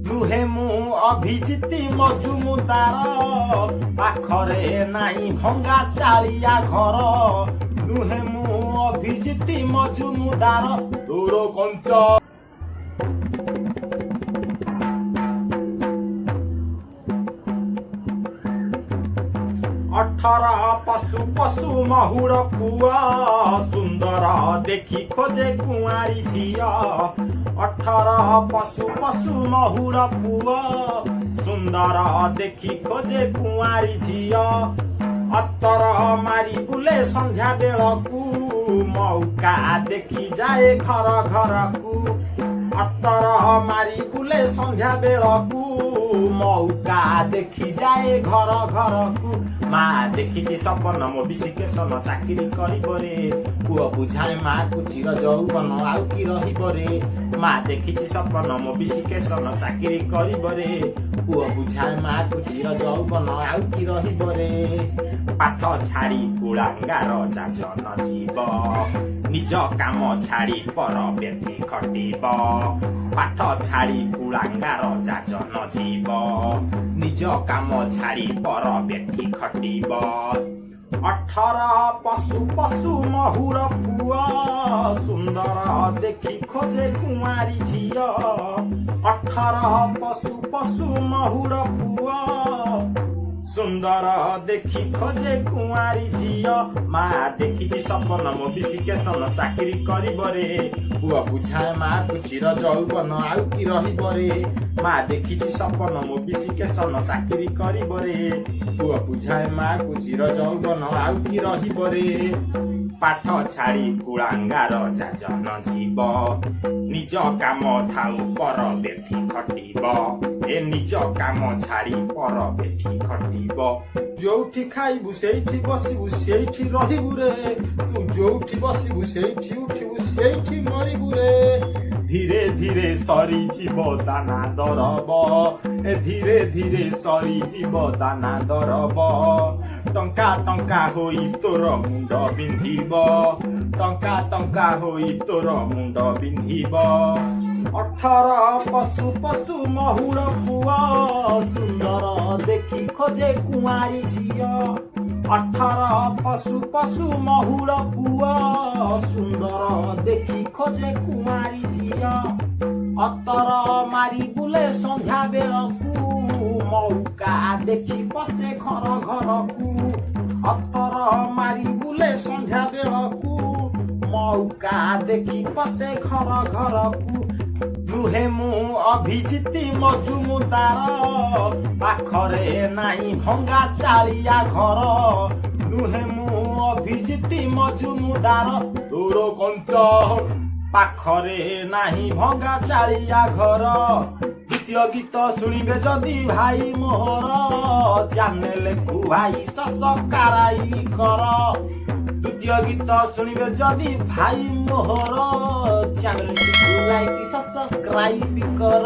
नुहे मु अभिजिति मजुमुदार पाखरे नाही भंगा चालिया घर नुहे मु अभिजिति मजुमुदार तोर कंच 18 पशु पशु महुर पुआ सुंदर देखी खोजे कुआरी झिया 18 पशु पशु महुर पुआ सुंदर देखी खोजे कुआरी झिया अतर मारी बुले संध्या बेलकू मौका देखी जाए घर घर को अतर मारी बुले संध्या बेलकू मौका देखी जाए घर घर को माँ देखी सपन मो विशिकेशन चाकरी करे पुओ बुझाए माँ को चिर जौवन आउ कि रे माँ देखी सपन मो विशिकेशन चाकरी करे पुओ बुझाए माँ को चिर जौवन आउ कि रे पाठ छाड़ी कुलांगार जाजन जीव निज काम छाड़ी पर व्यक्ति खटिब पाठ छाड़ी कुलांगार जाजन जीव निज काम छाड़ी पर व्यक्ति खटिब 18 पशु पशु महुर पुआ सुंदर देखी खोजे कुआरी झिया 18 पशु पशु महुर पुआ सुंदर देखी खोजे कुआरी झिया माँ देखी सपन मो विशिकेशन चाकरी करे पुआ बुझाए माँ को चिर जौवन आउ कि रे माँ देखी सपन मो विशिकेशन चाकरी करे पुआ बुझाए माँ को चिर जौवन आउ कि रे पाठ छाड़ी कुलांगार जाजन जीव निज काम थाउ पर व्यक्ति खटिब ए निज काम छाड़ी पर व्यक्ति खटिब जोठी खाइबु सेठी बसिबु सेठी रहिबु रे तू जोठी बसिबु सेठी उठिबु सेठी मरिबु रे धीरे धीरे सरी जीव दाना दरब ए धीरे धीरे सरी जीव दाना दरब टंका टंका होई तोर मुंड बिंधिब टंका टंका होई तोर मुंड बिंधिब 18 पशु पशु महुर पुआ सुंदर देखी खोजे कुआरी झिया 18 पशु पशु महुर पुआ सुंदर देखी खोजे कुआरी झिया अतर मारी बुले संध्या बेलकू मौका देखी पसे घर घर को अतर मारी बुले संध्या बेलकू मौका देखी पसे घर घर को नुहे मु अभिजिति मजुमुदार पाखरे नाही भंगा चालिया घर नुहे मु अभिजिति मजुमुदार तोर कंच पाखरे नाही भंगा चालिया घर द्वितीय गीत शुणिबे जदि भाई मोहर चैनल को भाई सब्सक्राइब कर द्वितीय गीत शुणिबे जदि भाई मोहर चैनल को लाइक सब्सक्राइब कर।